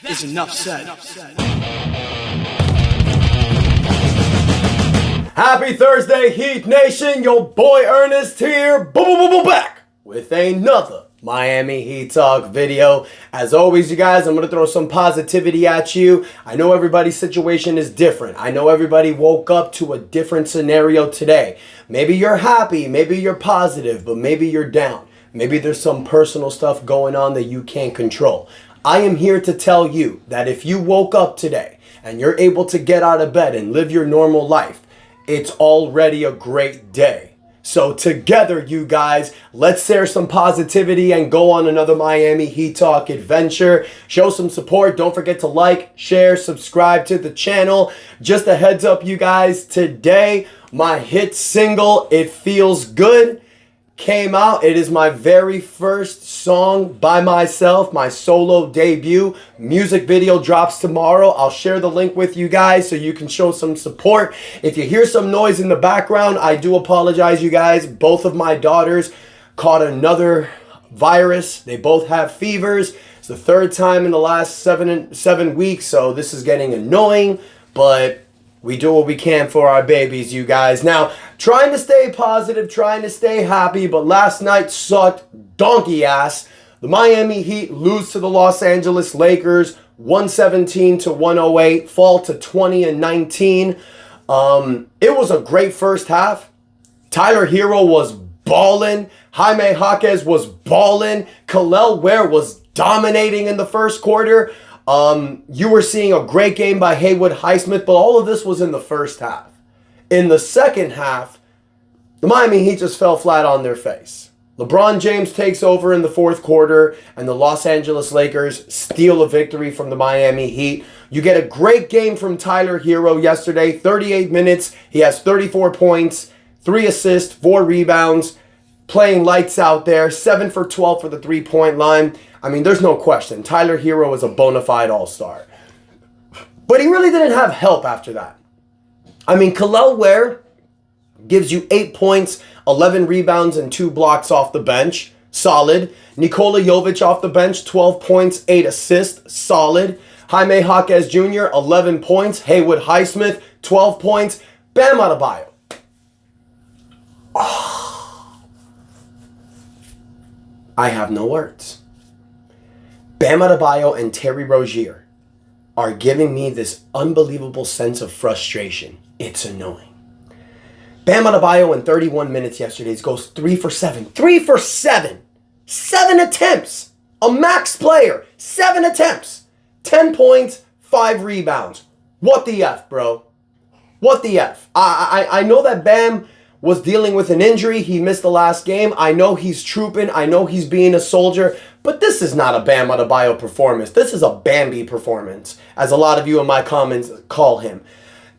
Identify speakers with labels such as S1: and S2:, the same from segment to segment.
S1: is enough said.
S2: Happy Thursday, Heat Nation. Your boy Ernest here. Boom, back with another Miami Heat Talk video. As always, you guys, I'm going to throw some positivity at you. I know everybody's situation is different. I know everybody woke up to a different scenario today. Maybe you're happy, maybe you're positive, but maybe you're down. Maybe there's some personal stuff going on that you can't control. I am here to tell you that if you woke up today and you're able to get out of bed and live your normal life, it's already a great day. So together, you guys, let's share some positivity and go on another Miami Heat Talk adventure. Show some support. Don't forget to like, share, subscribe to the channel. Just a heads up, you guys, today, my hit single, It Feels Good, came out. It is my very first song by myself, my solo debut. Music video drops tomorrow. I'll share the link with you guys so you can show some support. If you hear some noise in the background, I do apologize, you guys. Both of my daughters caught another virus. They both have fevers. It's the third time in the last seven weeks, so this is getting annoying, but we do what we can for our babies, you guys. Now, trying to stay positive, trying to stay happy, but last night sucked donkey ass. The Miami Heat lose to the Los Angeles Lakers, 117-108, fall to 20-19. It was a great first half. Tyler Hero was balling. Jaime Jaquez was balling. Kel'el Ware was dominating in the first quarter. You were seeing a great game by Haywood Highsmith, but all of this was in the first half. In the second half, the Miami Heat just fell flat on their face. LeBron James takes over in the fourth quarter, and the Los Angeles Lakers steal a victory from the Miami Heat. You get a great game from Tyler Hero yesterday, 38 minutes. He has 34 points, 3 assists, 4 rebounds, playing lights out there, 7 for 12 for the three-point line. I mean, there's no question. Tyler Hero is a bona fide all-star. But he really didn't have help after that. I mean, Kel'el Ware gives you 8 points, 11 rebounds, and 2 blocks off the bench. Solid. Nikola Jovic off the bench, 12 points, 8 assists. Solid. Jaime Jaquez Jr., 11 points. Haywood Highsmith, 12 points. Bam Adebayo. Oh. I have no words. Bam Adebayo and Terry Rozier are giving me this unbelievable sense of frustration. It's annoying. Bam Adebayo in 31 minutes yesterday goes 3 for 7. 3 for 7. 7 attempts. A max player. 7 attempts. 10 points, 5 rebounds. What the F, bro? What the F? I know that Bam was dealing with an injury. He missed the last game. I know he's trooping. I know he's being a soldier. But this is not a Bam Adebayo performance. This is a Bambi performance, as a lot of you in my comments call him.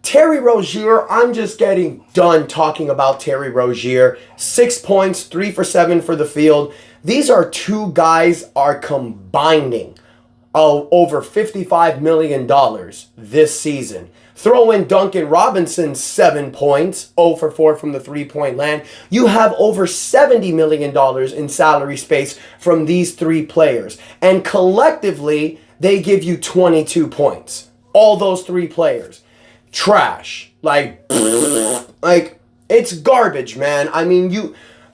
S2: Terry Rozier, I'm just getting done talking about Terry Rozier. 6 points, 3 for 7 for the field. These are two guys are combining over $55 million this season. Throw in Duncan Robinson, 7 points, 0 for 4 from the three-point land. You have over $70 million in salary space from these 3 players. And collectively, they give you 22 points. All those 3 players. Trash. Like, it's garbage, man. I mean,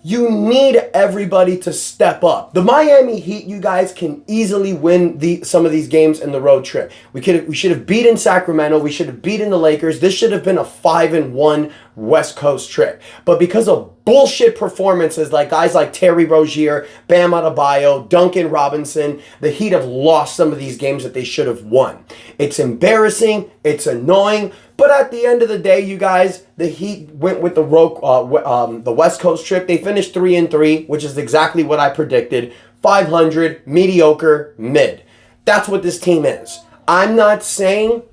S2: you need everybody to step up. The Miami Heat, you guys, can easily win some of these games in the road trip. We should have beaten Sacramento. We should have beaten the Lakers. This should have been a 5-1 West Coast trip. But because of bullshit performances like guys like Terry Rozier, Bam Adebayo, Duncan Robinson, the Heat have lost some of these games that they should have won. It's embarrassing. It's annoying. But at the end of the day, you guys, the Heat went with the West Coast trip. They finished 3-3, which is exactly what I predicted. 500, mediocre, mid. That's what this team is. I'm not saying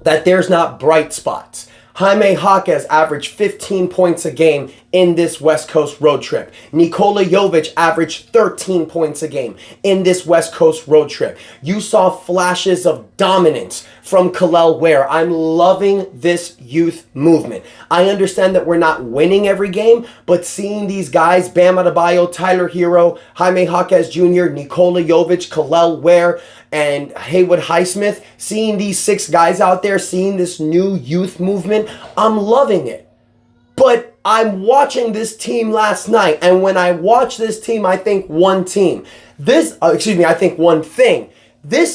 S2: that there's not bright spots. Jaime Jaquez averaged 15 points a game in this West Coast road trip. Nikola Jovic averaged 13 points a game in this West Coast road trip. You saw flashes of dominance from Kel'el Ware. I'm loving this youth movement. I understand that we're not winning every game, but seeing these guys, Bam Adebayo, Tyler Hero, Jaime Jaquez Jr., Nikola Jovic, Kel'el Ware, and Haywood Highsmith, seeing these 6 guys out there, seeing this new youth movement, I'm loving it. But I'm watching this team last night, and when I watch this team, I think one thing. This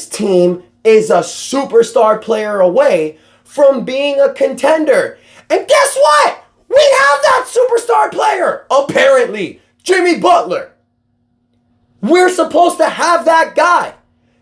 S2: team is a superstar player away from being a contender. And guess what? We have that superstar player, apparently, Jimmy Butler. We're supposed to have that guy.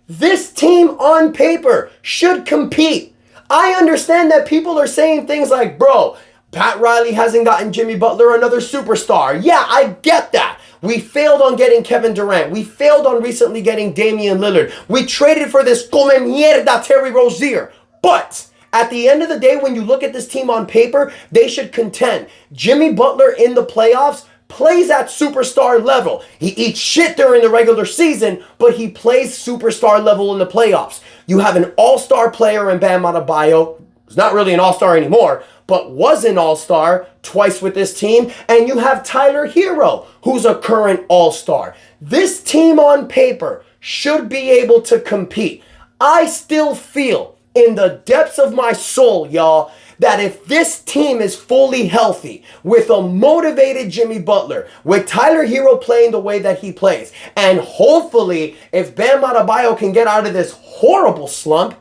S2: This team on paper should compete. I understand that people are saying things like, bro, Pat Riley hasn't gotten Jimmy Butler another superstar. Yeah, I get that. We failed on getting Kevin Durant. We failed on recently getting Damian Lillard. We traded for this come mierda Terry Rozier. But at the end of the day, when you look at this team on paper, they should contend. Jimmy Butler in the playoffs plays at superstar level. He eats shit during the regular season, but he plays superstar level in the playoffs. You have an all-star player in Bam Adebayo. He's not really an all-star anymore, but was an all-star twice with this team. And you have Tyler Hero, who's a current all-star. This team on paper should be able to compete. I still feel in the depths of my soul, y'all, that if this team is fully healthy, with a motivated Jimmy Butler, with Tyler Hero playing the way that he plays, and hopefully if Bam Adebayo can get out of this horrible slump,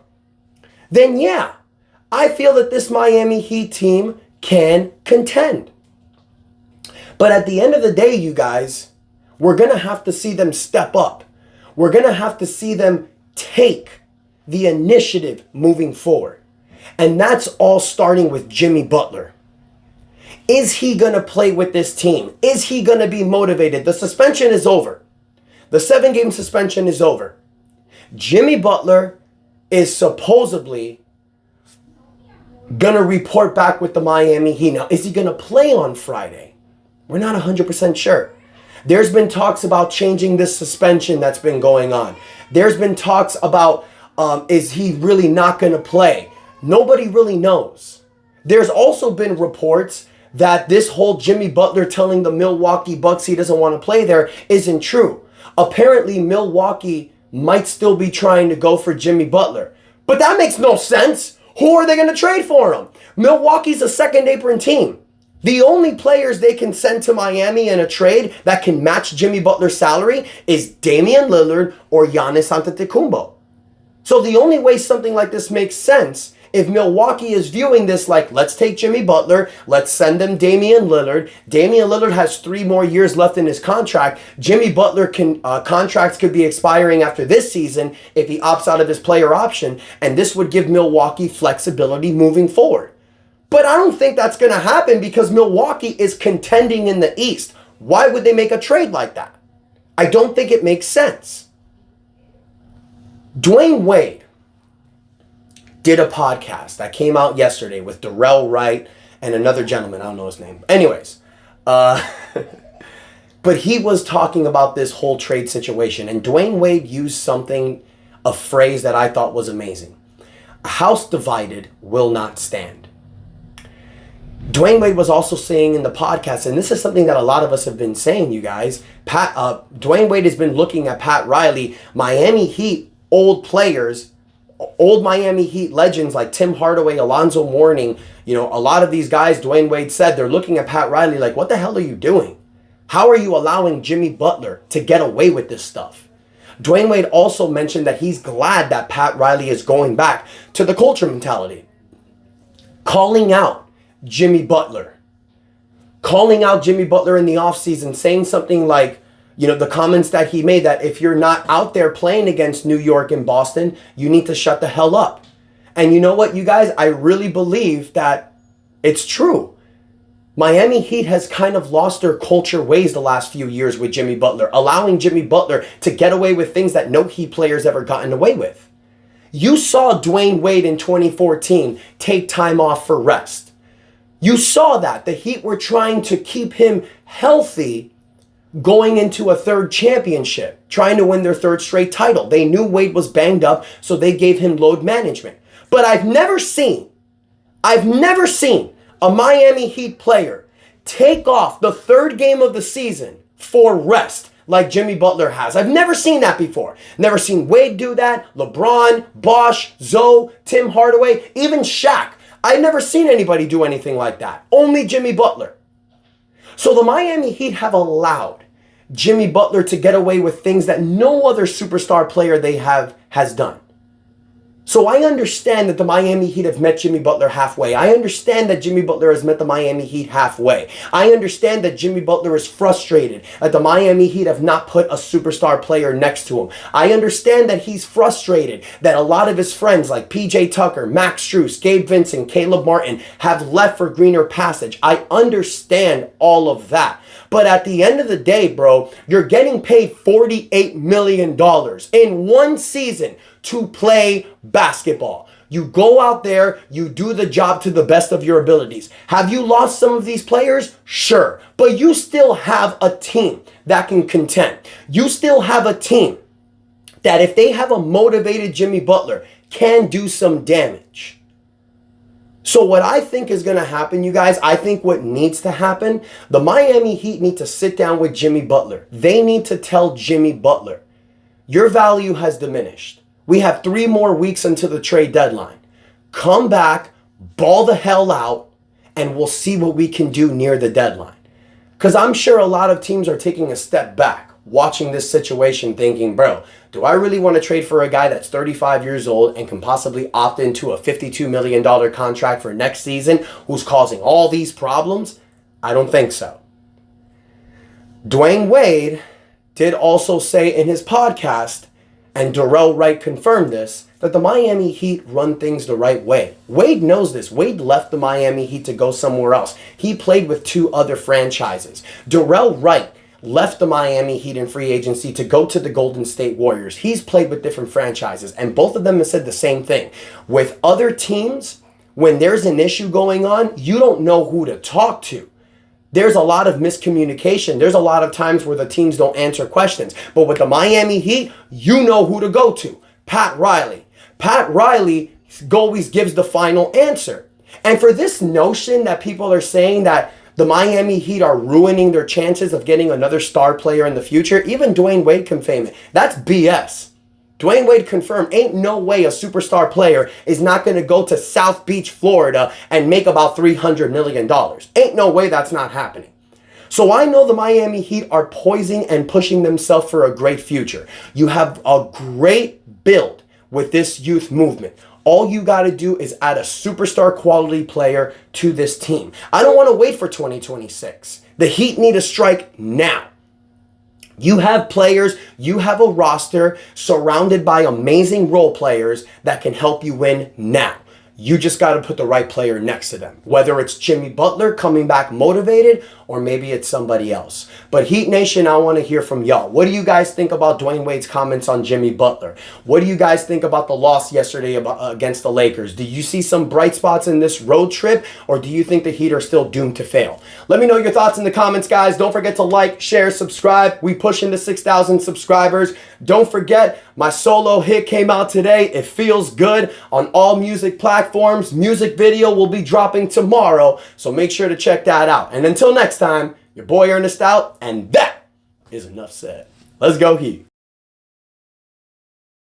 S2: then yeah, I feel that this Miami Heat team can contend. But at the end of the day, you guys, we're going to have to see them step up. We're going to have to see them take the initiative moving forward. And that's all starting with Jimmy Butler. Is he going to play with this team? Is he going to be motivated? The suspension is over. The 7-game suspension is over. Jimmy Butler is supposedly going to report back with the Miami Heat. Now, is he going to play on Friday? We're not 100% sure. There's been talks about changing this suspension that's been going on. There's been talks about, is he really not going to play? Nobody really knows. There's also been reports that this whole Jimmy Butler telling the Milwaukee Bucks he doesn't want to play there isn't true. Apparently, Milwaukee might still be trying to go for Jimmy Butler. But that makes no sense. Who are they going to trade for him? Milwaukee's a second apron team. The only players they can send to Miami in a trade that can match Jimmy Butler's salary is Damian Lillard or Giannis Antetokounmpo. So the only way something like this makes sense, if Milwaukee is viewing this like, let's take Jimmy Butler, let's send them Damian Lillard. Damian Lillard has 3 more years left in his contract. Jimmy Butler contracts could be expiring after this season if he opts out of his player option, and this would give Milwaukee flexibility moving forward. But I don't think that's going to happen because Milwaukee is contending in the East. Why would they make a trade like that? I don't think it makes sense. Dwyane Wade did a podcast that came out yesterday with Darrell Wright and another gentleman. I don't know his name. Anyways, but he was talking about this whole trade situation. And Dwyane Wade used a phrase that I thought was amazing. A house divided will not stand. Dwyane Wade was also saying in the podcast, and this is something that a lot of us have been saying, you guys, Dwyane Wade has been looking at Pat Riley, Miami Heat, old players, old Miami Heat legends like Tim Hardaway, Alonzo Mourning, a lot of these guys, Dwyane Wade said, they're looking at Pat Riley like, what the hell are you doing? How are you allowing Jimmy Butler to get away with this stuff? Dwyane Wade also mentioned that he's glad that Pat Riley is going back to the culture mentality. Calling out Jimmy Butler in the offseason, saying something like, the comments that he made that if you're not out there playing against New York and Boston, you need to shut the hell up. And you know what, you guys, I really believe that it's true. Miami Heat has kind of lost their culture ways the last few years with Jimmy Butler, allowing Jimmy Butler to get away with things that no Heat players ever gotten away with. You saw Dwyane Wade in 2014 take time off for rest. You saw that. The Heat were trying to keep him healthy going into a 3rd championship, trying to win their 3rd straight title. They knew Wade was banged up, so they gave him load management. But I've never seen a Miami Heat player take off the 3rd game of the season for rest like Jimmy Butler has. I've never seen that before. Never seen Wade do that, LeBron, Bosh, Zoe, Tim Hardaway, even Shaq. I've never seen anybody do anything like that. Only Jimmy Butler. So the Miami Heat have allowed Jimmy Butler to get away with things that no other superstar player they have has done. So I understand that the Miami Heat have met Jimmy Butler halfway. I understand that Jimmy Butler has met the Miami Heat halfway. I understand that Jimmy Butler is frustrated that the Miami Heat have not put a superstar player next to him. I understand that he's frustrated that a lot of his friends like PJ Tucker, Max Strus, Gabe Vincent, Caleb Martin have left for greener passage. I understand all of that. But at the end of the day, bro, you're getting paid $48 million in one season to play basketball. You go out there, you do the job to the best of your abilities. Have you lost some of these players? Sure. But you still have a team that can contend. You still have a team that, if they have a motivated Jimmy Butler, can do some damage. So what I think is going to happen, you guys, I think what needs to happen, the Miami Heat need to sit down with Jimmy Butler. They need to tell Jimmy Butler, your value has diminished. We have 3 more weeks until the trade deadline. Come back, ball the hell out, and we'll see what we can do near the deadline. Because I'm sure a lot of teams are taking a step back, watching this situation, thinking, bro, do I really want to trade for a guy that's 35 years old and can possibly opt into a $52 million contract for next season who's causing all these problems? I don't think so. Dwyane Wade did also say in his podcast, and Darrell Wright confirmed this, that the Miami Heat run things the right way. Wade knows this. Wade left the Miami Heat to go somewhere else. He played with 2 other franchises. Darrell Wright left the Miami Heat in free agency to go to the Golden State Warriors. He's played with different franchises, and both of them have said the same thing. With other teams, when there's an issue going on, you don't know who to talk to. There's a lot of miscommunication. There's a lot of times where the teams don't answer questions. But with the Miami Heat, you know who to go to. Pat Riley. Pat Riley always gives the final answer. And for this notion that people are saying that the Miami Heat are ruining their chances of getting another star player in the future, even Dwyane Wade confirmed it. That's BS. Dwyane Wade confirmed ain't no way a superstar player is not going to go to South Beach, Florida and make about $300 million. Ain't no way that's not happening. So I know the Miami Heat are poising and pushing themselves for a great future. You have a great build with this youth movement. All you got to do is add a superstar quality player to this team. I don't want to wait for 2026. The Heat need to strike now. You have players, you have a roster surrounded by amazing role players that can help you win now. You just got to put the right player next to them. Whether it's Jimmy Butler coming back motivated or maybe it's somebody else. But Heat Nation, I want to hear from y'all. What do you guys think about Dwyane Wade's comments on Jimmy Butler? What do you guys think about the loss yesterday against the Lakers? Do you see some bright spots in this road trip, or do you think the Heat are still doomed to fail? Let me know your thoughts in the comments, guys. Don't forget to like, share, subscribe. We pushing to 6,000 subscribers. Don't forget, my solo hit came out today. It feels good on all music platforms. Music video will be dropping tomorrow, so make sure to check that out. And until next time, your boy Ernest out, and that is enough said. Let's go Heat.